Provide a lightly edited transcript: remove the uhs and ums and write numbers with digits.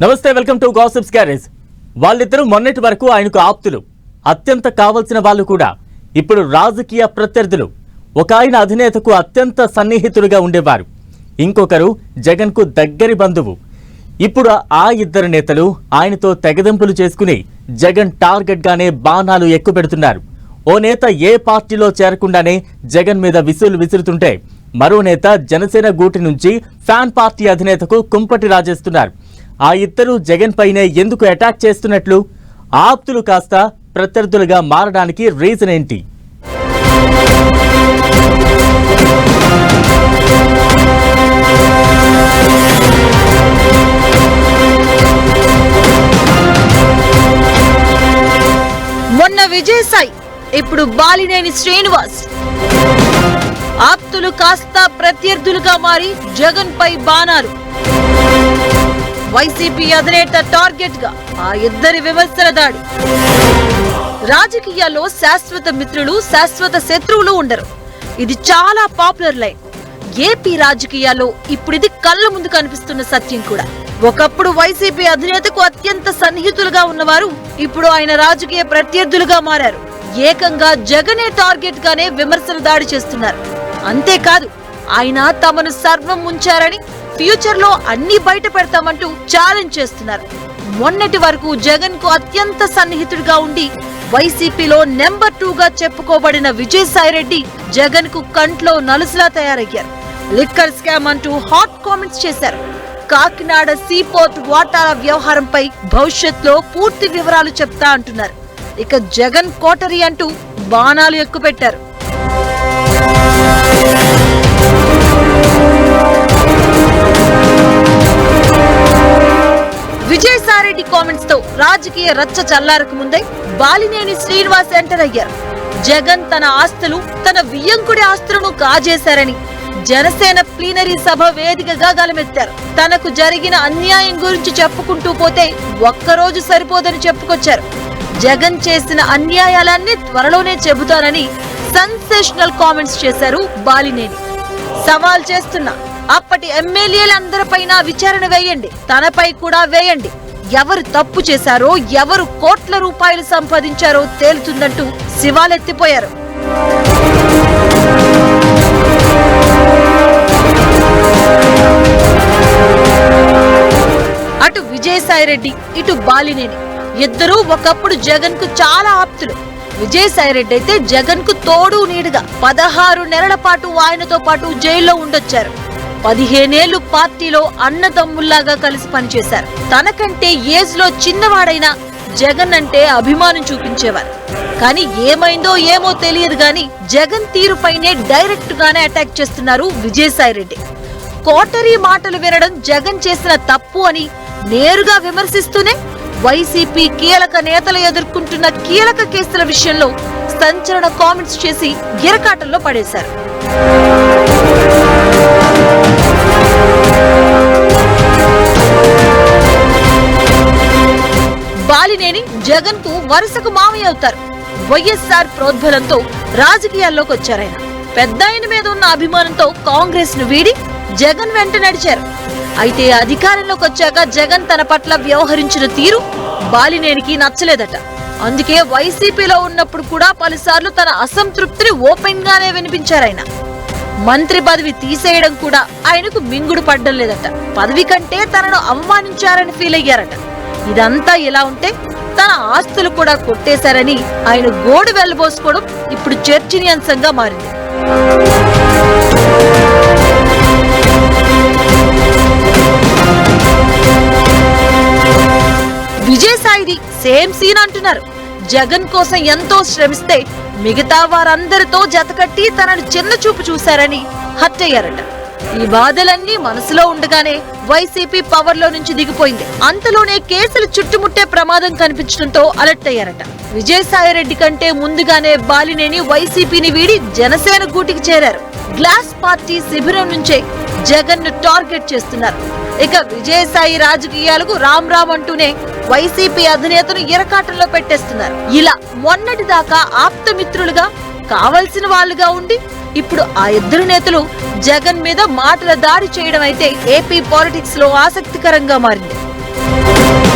నమస్తే, welcome to gossips garage. వాళ్ళిద్దరూ మొన్నటి వరకు ఆయనకు ఆప్తులు, అత్యంత కావలసిన వాళ్ళు కూడా. ఇప్పుడు రాజకీయ ప్రత్యర్థులు. ఒక ఆయన అధినేతకు అత్యంత సన్నిహితులుగా ఉండేవారు, ఇంకొకరు జగన్ కు దగ్గరి బంధువు. ఇప్పుడు ఆ ఇద్దరు నేతలు ఆయనతో తెగదెంపులు చేసుకుని జగన్ టార్గెట్ గానే బాణాలు ఎక్కుపెడుతున్నారు. ఓ నేత ఏ పార్టీలో చేరకుండానే జగన్ మీద విసులు విసురుతుంటే, మరో నేత జనసేన గూటి నుంచి ఫ్యాన్ పార్టీ అధినేతకు కుంపటి రాజేస్తున్నారు. ఆ ఇద్దరు జగన్ పైనే ఎందుకు అటాక్ చేస్తున్నట్లు? ఆప్తులు కాస్త ప్రత్యర్థులుగా మారడానికి రీజన్ ఏంటి? మొన్న విజయసాయి, ఇప్పుడు బాలినేని శ్రీనివాస్. ఆప్తులు కాస్త ప్రత్యర్థులుగా మారి జగన్ పై బాణాలు. వైసీపీ అధినేత టార్గెట్ గా ఆ ఇద్దరి విమర్శల దాడి. రాజకీయాల్లో శాశ్వత మిత్రులు, శాశ్వత శత్రువులు ఉండరు. ఇది చాలా పాపులర్ లైన్. ఏపీ రాజకీయాల్లో ఇప్పుడు ఇది కళ్ళ ముందు కనిపిస్తున్న సత్యం కూడా. ఒకప్పుడు వైసీపీ అధినేతకు అత్యంత సన్నిహితులుగా ఉన్నవారు ఇప్పుడు ఆయన రాజకీయ ప్రత్యర్థులుగా మారారు. ఏకంగా జగనే టార్గెట్ గానే విమర్శలు దాడి చేస్తున్నారు. అంతేకాదు, ఆయన తమను సర్వం ముంచారని, ఫ్యూచర్ లో అన్ని బయట పెడతామంటూ ఛాలెంజ్ చేస్తున్నారు. మొన్నటి వరకు జగన్ కు అత్యంత సన్నిహితుడిగా ఉండి వైసీపీలో నెంబర్ 2 గా చెప్పుకోబడిన విజయసాయిరెడ్డి జగన్ కు కంట్లో నలుసులా తయారయ్యారు. లిక్కర్ స్కామ్ అంటూ హాట్ కామెంట్స్ చేశారు. కాకినాడ సీపోర్ట్ వాటాల వ్యవహారంపై భవిష్యత్తులో పూర్తి వివరాలు చెప్తా అంటున్నారు. ఇక జగన్ కోటరీ అంటూ బాణాలు ఎక్కుపెట్టారు. విజయసాయిరెడ్డి కామెంట్స్ తో రాజకీయ రచ్చ చల్లారకు ముందే బాలినేని శ్రీనివాస్ ఎంటర్ అయ్యారు. జగన్ తన ఆస్తులు, తన వియ్యంకుడి ఆస్తులను కాజేశారని జనసేన ప్లీనరీ సభ వేదికగా గలమెత్తారు. తనకు జరిగిన అన్యాయం గురించి చెప్పుకుంటూ పోతే ఒక్కరోజు సరిపోదని చెప్పుకొచ్చారు. జగన్ చేసిన అన్యాయాలన్నీ త్వరలోనే చెబుతానని సెన్సేషనల్ కామెంట్స్ చేశారు బాలినేని. సవాల్ చేస్తున్నా, అప్పటి ఎమ్మెల్యేలందరిపైన విచారణ వేయండి, తనపై కూడా వేయండి. ఎవరు తప్పు చేశారో, ఎవరు కోట్ల రూపాయలు సంపాదించారో తేలుతుందంటూ శివాలెత్తిపోయారు. అటు విజయసాయిరెడ్డి, ఇటు బాలినేని ఇద్దరూ ఒకప్పుడు జగన్ కు చాలా ఆప్తులు. విజయసాయిరెడ్డి అయితే జగన్ కు తోడు నీడుగా 16 నెలల పాటు ఆయనతో పాటు జైల్లో ఉండొచ్చారు. 15 ఏళ్లు పార్టీలో అన్నదమ్ముల్లాగా కలిసి పనిచేశారు. తనకంటే ఏజ్ లో చిన్నవాడైనా జగన్ అంటే అభిమానం చూపించేవారు. కానీ ఏమైందో ఏమో తెలియదు గాని జగన్ తీరుపైనే డైరెక్ట్ గానే అటాక్ చేస్తున్నారు విజయసాయిరెడ్డి. కోటరీ మాటలు వినడం జగన్ చేసిన తప్పు అని నేరుగా విమర్శిస్తూనే వైసీపీ కీలక నేతలు ఎదుర్కొంటున్న కీలక కేసుల విషయంలో సంచలన కామెంట్స్ చేసి గిరకాటంలో పడేశారు. బాలినేని జగన్ కు వరుసకు మామయ్య అవుతారు. వైఎస్ఆర్ ప్రోద్బలంతో రాజకీయాల్లోకి వచ్చారాయన. పెద్ద ఆయన మీద ఉన్న అభిమానంతో కాంగ్రెస్ ను వీడి జగన్ వెంట నడిచారు. అయితే అధికారంలోకి వచ్చాక జగన్ తన పట్ల వ్యవహరించిన తీరు బాలినేనికి నచ్చలేదట. అందుకే వైసీపీలో ఉన్నప్పుడు కూడా పలుసార్లు తన అసంతృప్తిని ఓపెన్ గానే వినిపించారాయన. మంత్రి పదవి తీసేయడం కూడా ఆయనకు మింగుడు పడ్డం లేదట. పదవి కంటే తనను అవమానించారని ఫీల్ అయ్యారట. ఇదంతా ఇలా ఉంటే తన ఆస్తులు కూడా కొట్టేశారని ఆయన గోడు వెళ్లబోసుకోవడం ఇప్పుడు చర్చనీయాంశంగా మారింది. విజయసాయిది సేమ్ సీన్ అంటున్నారు. జగన్ కోసం ఎంతో శ్రమిస్తే మిగతా వారందరితో జతకట్టి తనను చిన్న చూపు చూశారని హర్ట్ అయ్యారట. ఈ బాధలన్నీ మనసులో ఉండగానే వైసీపీ పవర్ లో నుంచి దిగిపోయింది. అంతలోనే కేసులు చుట్టుముట్టే ప్రమాదం కనిపించడంతో అలర్ట్ అయ్యారట. విజయసాయిరెడ్డి కంటే ముందుగానే బాలినేని వైసీపీని వీడి జనసేన గూటికి చేరారు. గ్లాస్ పార్టీ శిబిరం నుంచే జగన్ ను టార్గెట్ చేస్తున్నారు. ఇక విజయసాయి రాజకీయాలకు రామ్ రామ్ అంటూనే వైసీపీ అధినేతను ఇరకాటంలో పెట్టేస్తున్నారు. ఇలా మొన్నటి దాకా ఆప్తమిత్రులుగా, కావలసిన వాళ్లుగా ఉండి ఇప్పుడు ఆ ఇద్దరు నేతలు జగన్ మీద మాటల దాడి చేయడం అయితే ఏపీ పాలిటిక్స్ లో ఆసక్తికరంగా మారింది. చూద్దాం.